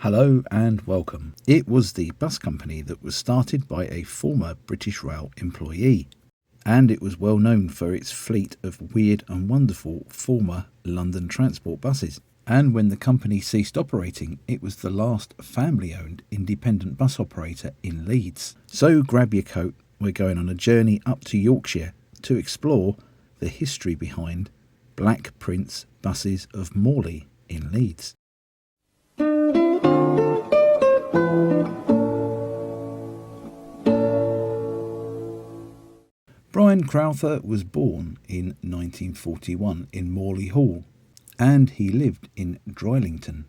Hello and welcome. It was the bus company that was started by a former British Rail employee, and it was well known for its fleet of weird and wonderful former London Transport buses. And when the company ceased operating, it was the last family-owned independent bus operator in Leeds. So grab your coat, we're going on a journey up to Yorkshire to explore the history behind Black Prince buses of Morley in Leeds. Brian Crowther was born in 1941 in Morley Hall, and he lived in Droylington.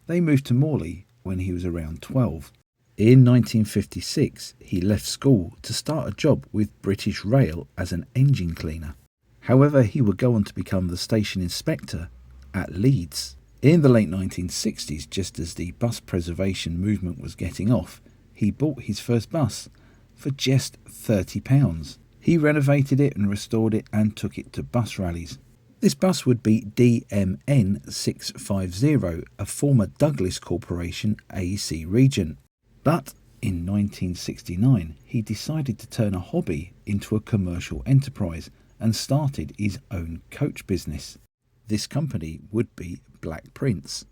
They moved to Morley when he was around 12. In 1956, he left school to start a job with British Rail as an engine cleaner. However, he would go on to become the station inspector at Leeds. In the late 1960s, just as the bus preservation movement was getting off, he bought his first bus for just £30. He renovated it and restored it and took it to bus rallies. This bus would be DMN 650, a former Douglas Corporation AEC Regent. But in 1969, he decided to turn a hobby into a commercial enterprise and started his own coach business. This company would be Black Prince.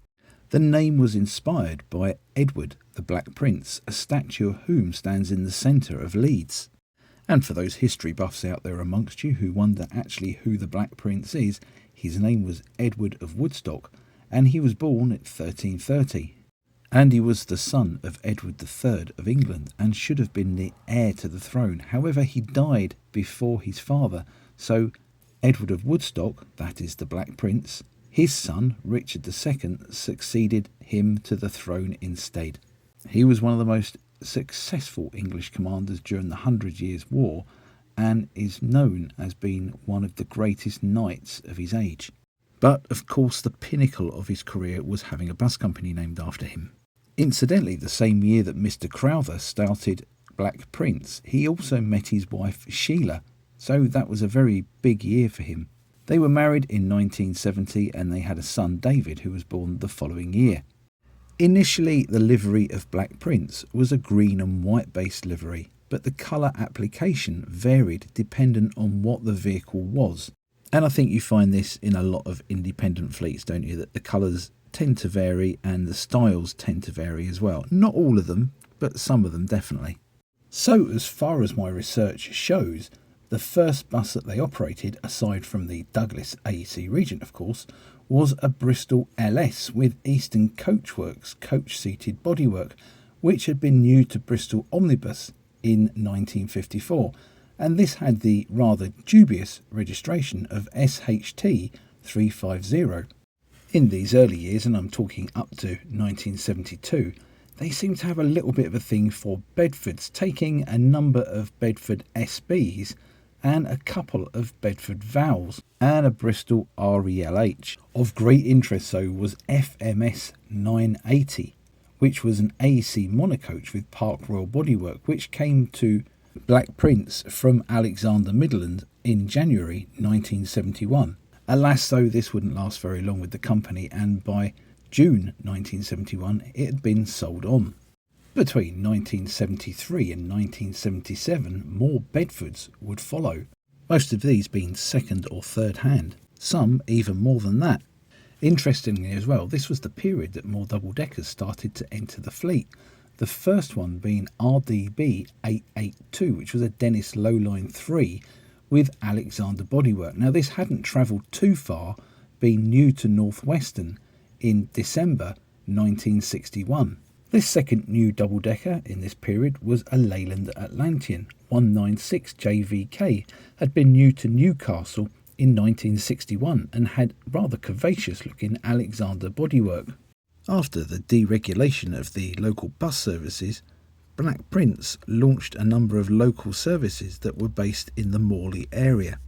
The name was inspired by Edward the Black Prince, a statue of whom stands in the centre of Leeds. And for those history buffs out there amongst you who wonder actually who the Black Prince is, his name was Edward of Woodstock, and he was born at 1330. And he was the son of Edward III of England and should have been the heir to the throne. However, he died before his father, so Edward of Woodstock, that is the Black Prince, his son Richard II succeeded him to the throne instead. He was one of the most successful English commanders during the 100 Years' War and is known as being one of the greatest knights of his age. But of course the pinnacle of his career was having a bus company named after him. Incidentally, the same year that Mr. Crowther started Black Prince, he also met his wife Sheila, so that was a very big year for him. They were married in 1970 and they had a son, David, who was born the following year. Initially, the livery of Black Prince was a green and white based livery, but the colour application varied dependent on what the vehicle was. And I think you find this in a lot of independent fleets, don't you, that the colours tend to vary and the styles tend to vary as well. Not all of them, but some of them definitely. So as far as my research shows, the first bus that they operated, aside from the Douglas AEC Regent of course, was a Bristol LS with Eastern Coachworks coach-seated bodywork, which had been new to Bristol Omnibus in 1954, and this had the rather dubious registration of SHT 350. In these early years, and I'm talking up to 1972, they seemed to have a little bit of a thing for Bedfords, taking a number of Bedford SBs and a couple of Bedford Vowels and a Bristol RELH. Of great interest though was FMS 980, which was an AEC monocoach with Park Royal bodywork, which came to Black Prince from Alexander Midland in January 1971. Alas though, this wouldn't last very long with the company, and by June 1971 it had been sold on. Between 1973 and 1977, more Bedfords would follow, most of these being second or third hand, some even more than that. Interestingly as well, this was the period that more double-deckers started to enter the fleet, the first one being RDB 882, which was a Dennis Lowline 3 with Alexander bodywork. Now this hadn't travelled too far, being new to Northwestern in December 1961. This second new double-decker in this period was a Leyland Atlantean 196 JVK, had been new to Newcastle in 1961 and had rather curvaceous looking Alexander bodywork. After the deregulation of the local bus services, Black Prince launched a number of local services that were based in the Morley area.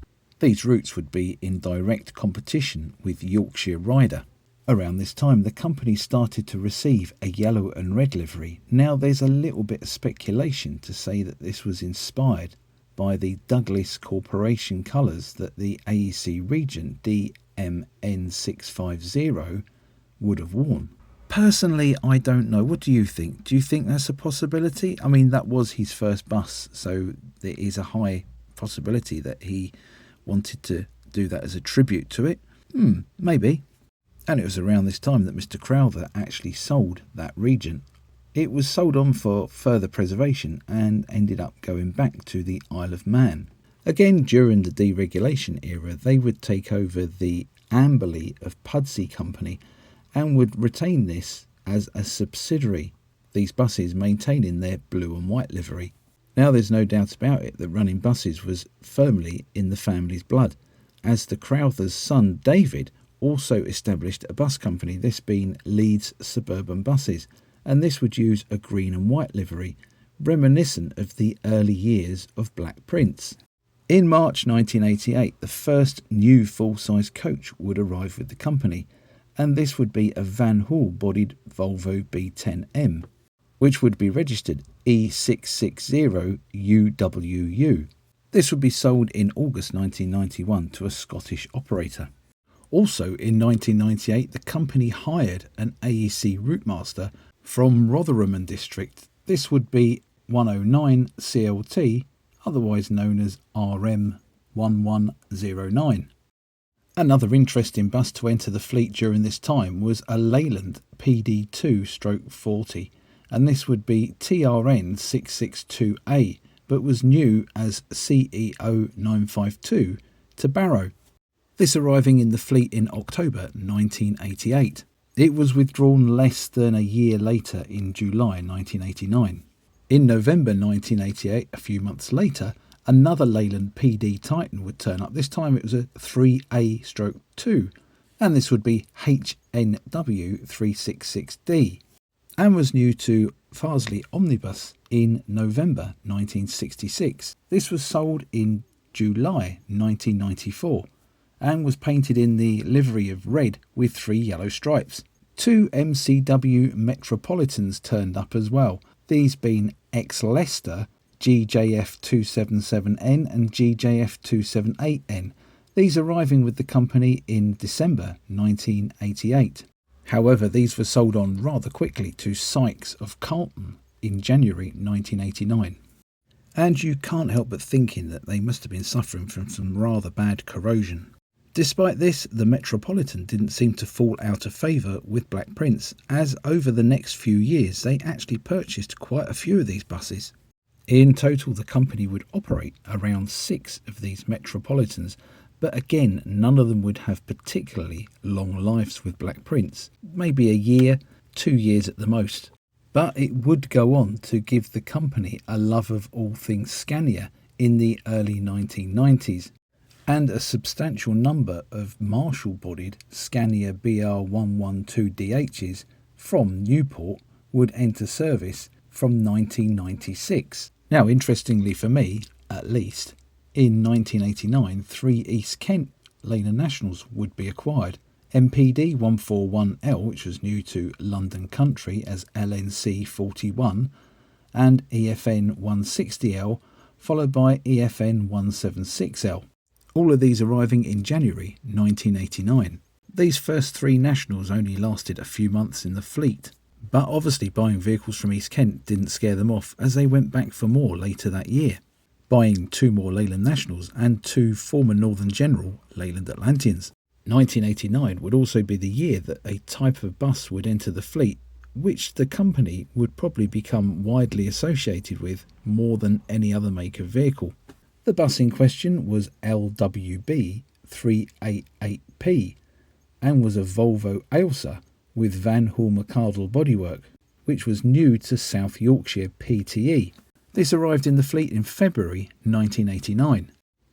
These routes would be in direct competition with Yorkshire Rider. Around this time, the company started to receive a yellow and red livery. Now, there's a little bit of speculation to say that this was inspired by the Douglas Corporation colours that the AEC Regent DMN 650 would have worn. Personally, I don't know. What do you think? Do you think that's a possibility? I mean, that was his first bus, so there is a high possibility that he wanted to do that as a tribute to it. Maybe. And it was around this time that Mr. Crowther actually sold that Regent. It was sold on for further preservation and ended up going back to the Isle of Man. Again, during the deregulation era, they would take over the Amberley of Pudsey Company and would retain this as a subsidiary, these buses maintaining their blue and white livery. Now there's no doubt about it that running buses was firmly in the family's blood, as the Crowther's son David also established a bus company, this being Leeds Suburban Buses, and this would use a green and white livery, reminiscent of the early years of Black Prince. In March 1988, the first new full-size coach would arrive with the company, and this would be a Van Hool-bodied Volvo B10M, which would be registered E660UWU. This would be sold in August 1991 to a Scottish operator. Also in 1998, the company hired an AEC routemaster from Rotherham District. This would be 109 CLT, otherwise known as RM1109. Another interesting bus to enter the fleet during this time was a Leyland PD2/40, and this would be TRN 662A, but was new as CEO 952 to Barrow. This arriving in the fleet in October 1988. It was withdrawn less than a year later in July 1989. In November 1988, a few months later, another Leyland PD Titan would turn up. This time it was a 3A/2, and this would be HNW 366D, and was new to Farsley Omnibus in November 1966. This was sold in July 1994 and was painted in the livery of red with 3 yellow stripes. 2 MCW Metropolitans turned up as well, these being ex-Leicester GJF277N and GJF278N, these arriving with the company in December 1988. However, these were sold on rather quickly to Sykes of Carlton in January 1989. And you can't help but thinking that they must have been suffering from some rather bad corrosion. Despite this, the Metropolitan didn't seem to fall out of favour with Black Prince, as over the next few years they actually purchased quite a few of these buses. In total, the company would operate around 6 of these Metropolitans, but again, none of them would have particularly long lives with Black Prince, maybe a year, 2 years at the most. But it would go on to give the company a love of all things Scania in the early 1990s, and a substantial number of Marshall-bodied Scania BR112DHs from Newport would enter service from 1996. Now, interestingly for me, at least, in 1989, 3 East Kent Leyland Nationals would be acquired. MPD 141L, which was new to London Country as LNC 41, and EFN 160L, followed by EFN 176L. All of these arriving in January 1989. These first 3 Nationals only lasted a few months in the fleet, but obviously buying vehicles from East Kent didn't scare them off, as they went back for more later that year, buying 2 more Leyland Nationals and 2 former Northern General Leyland Atlanteans. 1989 would also be the year that a type of bus would enter the fleet, which the company would probably become widely associated with more than any other make of vehicle. The bus in question was LWB 388P and was a Volvo Ailsa with Van Hool McArdle bodywork, which was new to South Yorkshire PTE. This arrived in the fleet in February 1989.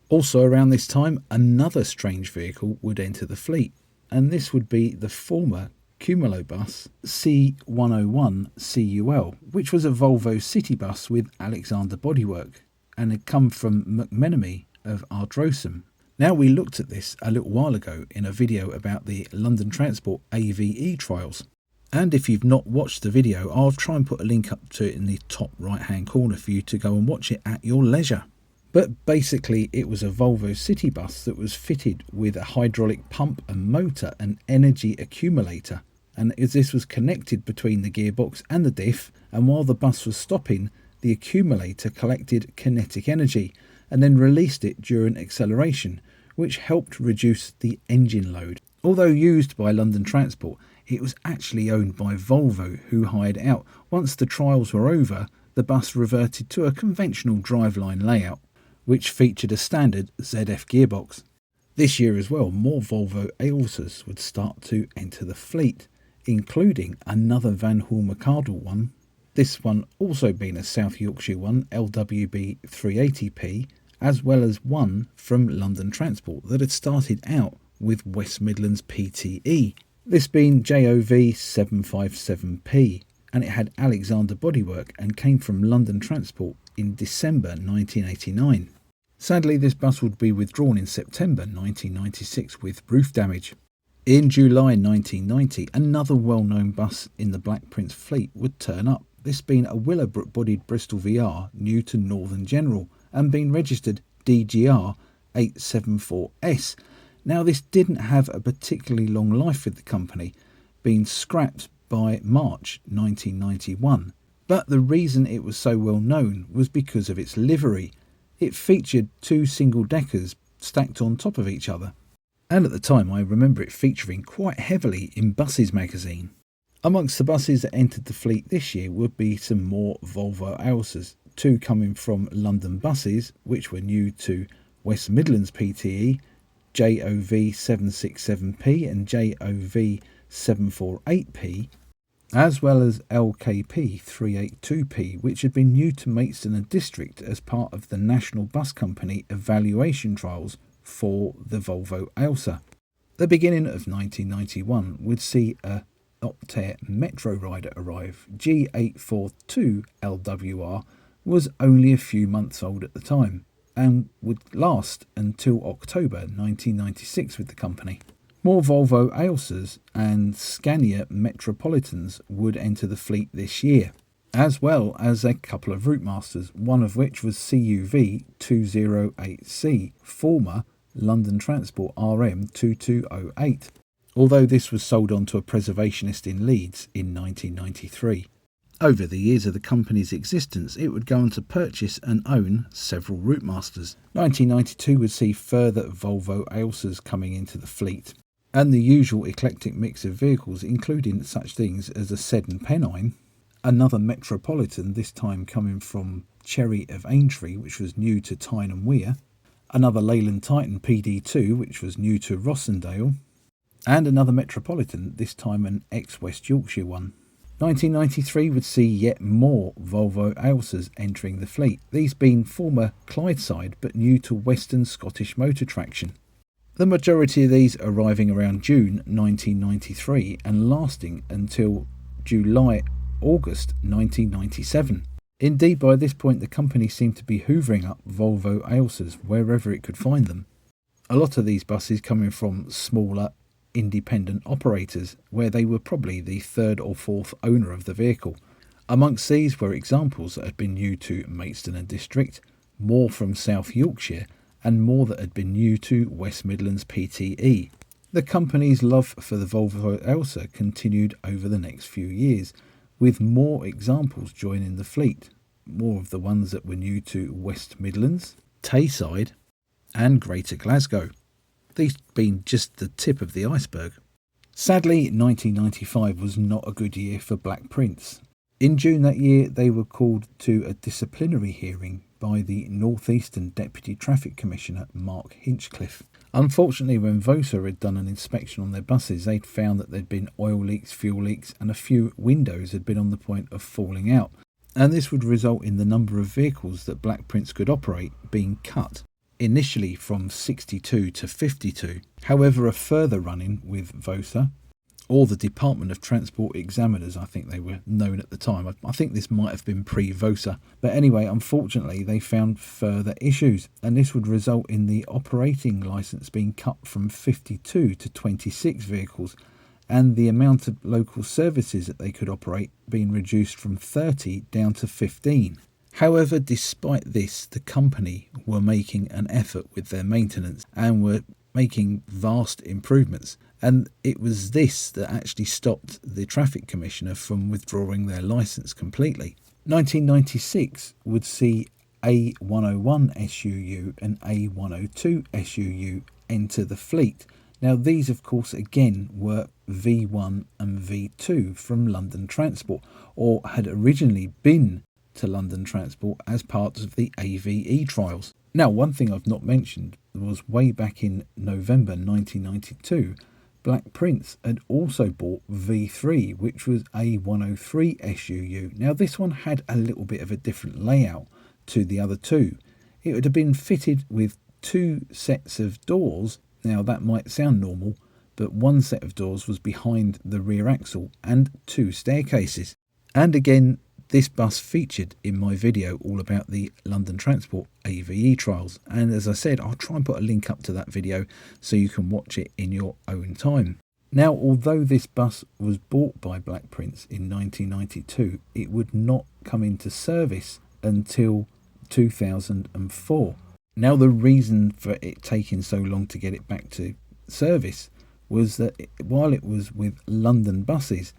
Also around this time, another strange vehicle would enter the fleet, and this would be the former Cumulo bus C101CUL, which was a Volvo city bus with Alexander bodywork, and had come from McMenemy of Ardrossan. Now, we looked at this a little while ago in a video about the London Transport AVE trials, and if you've not watched the video, I'll try and put a link up to it in the top right hand corner for you to go and watch it at your leisure. But basically it was a Volvo city bus that was fitted with a hydraulic pump and motor and energy accumulator, and as this was connected between the gearbox and the diff, and while the bus was stopping, the accumulator collected kinetic energy and then released it during acceleration, which helped reduce the engine load. Although used by London Transport, it was actually owned by Volvo, who hired out. Once the trials were over, the bus reverted to a conventional driveline layout, which featured a standard ZF gearbox. This year as well, more Volvo Ailsas would start to enter the fleet, including another Van Hool McArdle one. This one also being a South Yorkshire one, LWB 380p, as well as one from London Transport that had started out with West Midlands PTE. This being JOV 757p, and it had Alexander bodywork and came from London Transport in December 1989. Sadly, this bus would be withdrawn in September 1996 with roof damage. In July 1990, another well-known bus in the Black Prince fleet would turn up, this being a Willowbrook-bodied Bristol VR new to Northern General and being registered DGR 874S. Now, this didn't have a particularly long life with the company, being scrapped by March 1991. But the reason it was so well known was because of its livery. It featured two single-deckers stacked on top of each other. And at the time, I remember it featuring quite heavily in Buses magazine. Amongst the buses that entered the fleet this year would be some more Volvo Ailsas, two coming from London Buses, which were new to West Midlands PTE, JOV 767p and JOV 748p, as well as LKP 382p, which had been new to Maidstone and District as part of the National Bus Company evaluation trials for the Volvo Ailsa. The beginning of 1991 would see a Optare Metro Rider arrive. G842 LWR was only a few months old at the time and would last until October 1996 with the company. More Volvo Ailsas and Scania Metropolitans would enter the fleet this year, as well as a couple of Routemasters, one of which was CUV 208C, former London Transport RM 2208, although this was sold on to a preservationist in Leeds in 1993. Over the years of the company's existence, it would go on to purchase and own several Routemasters. 1992 would see further Volvo Ailsas coming into the fleet, and the usual eclectic mix of vehicles, including such things as a Sedan Pennine, another Metropolitan, this time coming from Cherry of Aintree, which was new to Tyne and Weir, another Leyland Titan PD2, which was new to Rossendale, and another Metropolitan, this time an ex-West Yorkshire one. 1993 would see yet more Volvo Ailsas entering the fleet, these being former Clydeside but new to Western Scottish motor traction. The majority of these arriving around June 1993 and lasting until July-August 1997. Indeed, by this point the company seemed to be hoovering up Volvo Ailsas wherever it could find them. A lot of these buses coming from smaller independent operators, where they were probably the third or fourth owner of the vehicle. Amongst these were examples that had been new to Maidstone and District, more from South Yorkshire, and more that had been new to West Midlands PTE. The company's love for the Volvo Ailsa continued over the next few years, with more examples joining the fleet, more of the ones that were new to West Midlands, Tayside and Greater Glasgow, these being just the tip of the iceberg. Sadly, 1995 was not a good year for Black Prince. In June that year, they were called to a disciplinary hearing by the North Eastern Deputy Traffic Commissioner Mark Hinchcliffe. Unfortunately, when VOSA had done an inspection on their buses, they'd found that there'd been oil leaks, fuel leaks, and a few windows had been on the point of falling out. And this would result in the number of vehicles that Black Prince could operate being cut, initially from 62 to 52. However, a further run-in with VOSA, or the Department of Transport Examiners, I think they were known at the time. I think this might have been pre-VOSA. But anyway, unfortunately, they found further issues, and this would result in the operating licence being cut from 52 to 26 vehicles, and the amount of local services that they could operate being reduced from 30 down to 15. However, despite this, the company were making an effort with their maintenance and were making vast improvements. And it was this that actually stopped the traffic commissioner from withdrawing their licence completely. 1996 would see A101 SUU and A102 SUU enter the fleet. Now these of course again were V1 and V2 from London Transport, or had originally been to London Transport as part of the AVE trials. Now one thing I've not mentioned was way back in November 1992, Black Prince had also bought V3, which was A103 SUU. Now this one had a little bit of a different layout to the other two. It would have been fitted with 2 sets of doors. Now that might sound normal, but one set of doors was behind the rear axle and 2 staircases. And again, this bus featured in my video all about the London Transport AVE trials, and as I said, I'll try and put a link up to that video so you can watch it in your own time. Now, although this bus was bought by Black Prince in 1992, it would not come into service until 2004. Now, the reason for it taking so long to get it back to service was that while it was with London Buses,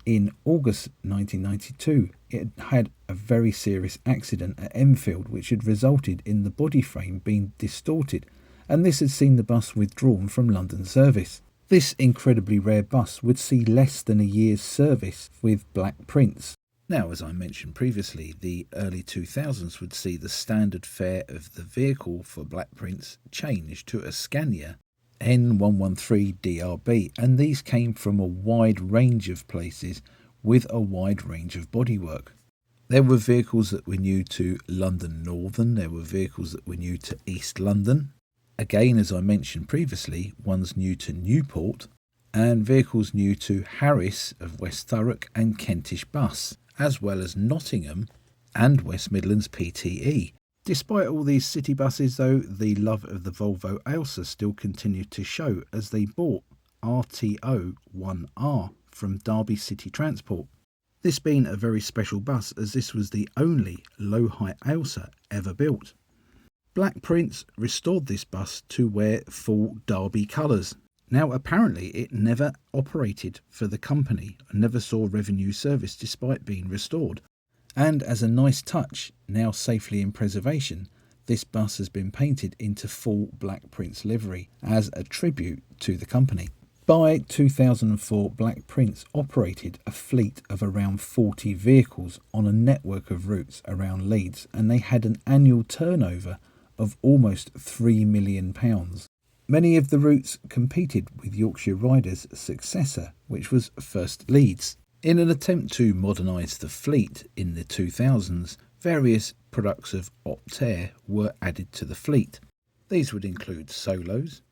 in August 1992, it had a very serious accident at Enfield, which had resulted in the body frame being distorted, and this had seen the bus withdrawn from London service. This incredibly rare bus would see less than a year's service with Black Prince. Now, as I mentioned previously, the early 2000s would see the standard fare of the vehicle for Black Prince change to a Scania N113DRB, and these came from a wide range of places with a wide range of bodywork. There were vehicles that were new to London Northern, there were vehicles that were new to East London, again as I mentioned previously, ones new to Newport, and vehicles new to Harris of West Thurrock and Kentish Bus, as well as Nottingham and West Midlands PTE. Despite all these city buses though, the love of the Volvo Ailsa still continued to show as they bought RTO-1R from Derby City Transport. This being a very special bus as this was the only low-height Ailsa ever built. Black Prince restored this bus to wear full Derby colours. Now apparently it never operated for the company and never saw revenue service despite being restored. And as a nice touch, now safely in preservation, this bus has been painted into full Black Prince livery as a tribute to the company. By 2004, Black Prince operated a fleet of around 40 vehicles on a network of routes around Leeds, and they had an annual turnover of almost £3 million. Many of the routes competed with Yorkshire Riders' successor, which was First Leeds. In an attempt to modernise the fleet in the 2000s, various products of Optare were added to the fleet. These would include Solos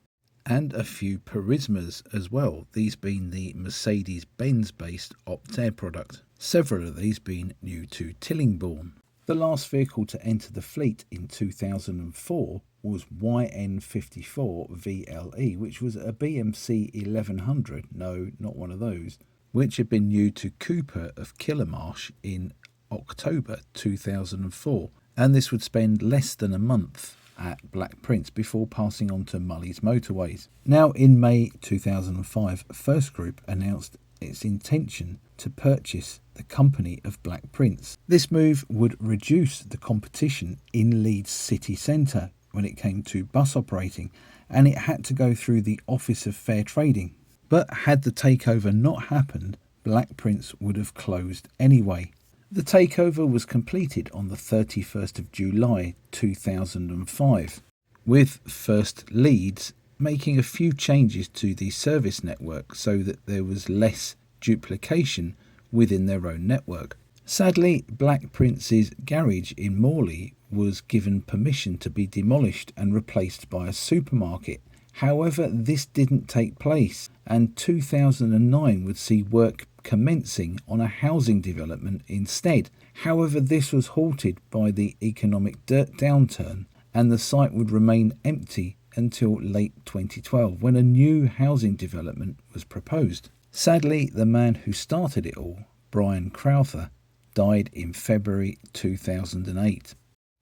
and a few Purismas as well, these being the Mercedes-Benz based Optare product, several of these being new to Tillingbourne. The last vehicle to enter the fleet in 2004 was YN54 VLE, which was a BMC 1100, no, not one of those, which had been new to Cooper of Kilmarsh in October 2004, and this would spend less than a month at Black Prince before passing on to Mully's Motorways. Now in May 2005, First Group announced its intention to purchase the company of Black Prince. This move would reduce the competition in Leeds city centre when it came to bus operating, and it had to go through the Office of Fair Trading. But had the takeover not happened, Black Prince would have closed anyway. The takeover was completed on the 31st of July 2005, with First Leeds making a few changes to the service network so that there was less duplication within their own network. Sadly, Black Prince's garage in Morley was given permission to be demolished and replaced by a supermarket. However, this didn't take place, and 2009 would see work commencing on a housing development instead. However, this was halted by the economic downturn, and the site would remain empty until late 2012 when a new housing development was proposed. Sadly, the man who started it all, Brian Crowther, died in February 2008.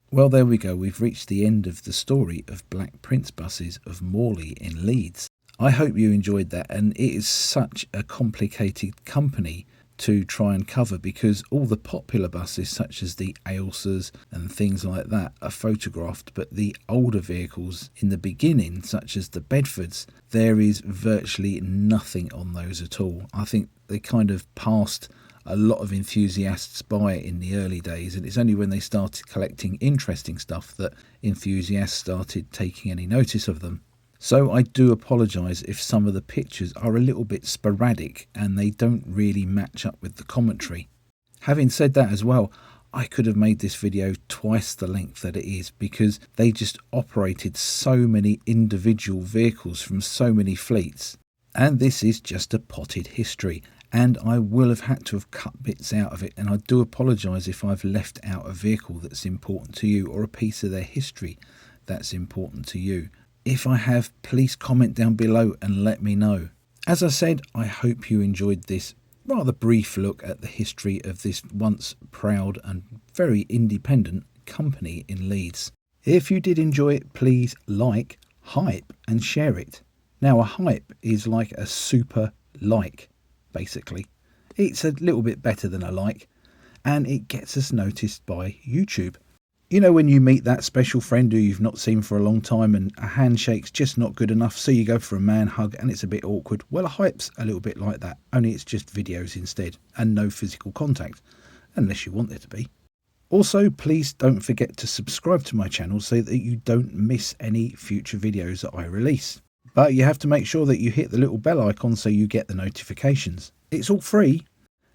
Well, there we go. We've reached the end of the story of Black Prince buses of Morley in Leeds. I hope you enjoyed that, and it is such a complicated company to try and cover because all the popular buses such as the Ailsas and things like that are photographed, but the older vehicles in the beginning such as the Bedfords, there is virtually nothing on those at all. I think they kind of passed a lot of enthusiasts by in the early days, and it's only when they started collecting interesting stuff that enthusiasts started taking any notice of them. So I do apologise if some of the pictures are a little bit sporadic and they don't really match up with the commentary. Having said that as well, I could have made this video twice the length that it is because they just operated so many individual vehicles from so many fleets. And this is just a potted history, and I will have had to have cut bits out of it, and I do apologise if I've left out a vehicle that's important to you or a piece of their history that's important to you. If I have, please comment down below and let me know. As I said, I hope you enjoyed this rather brief look at the history of this once proud and very independent company in Leeds. If you did enjoy it, please like, hype and share it. Now a hype is like a super like, basically. It's a little bit better than a like, and it gets us noticed by YouTube. You know when you meet that special friend who you've not seen for a long time and a handshake's just not good enough, so you go for a man hug and it's a bit awkward? Well, a hype's a little bit like that, only it's just videos instead and no physical contact, unless you want there to be. Also, please don't forget to subscribe to my channel so that you don't miss any future videos that I release. But you have to make sure that you hit the little bell icon so you get the notifications. It's all free.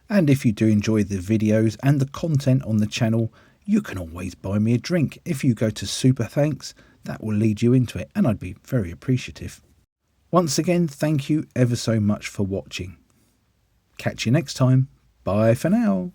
And if you do enjoy the videos and the content on the channel, you can always buy me a drink. If you go to Super Thanks, that will lead you into it, and I'd be very appreciative. Once again, thank you ever so much for watching. Catch you next time. Bye for now.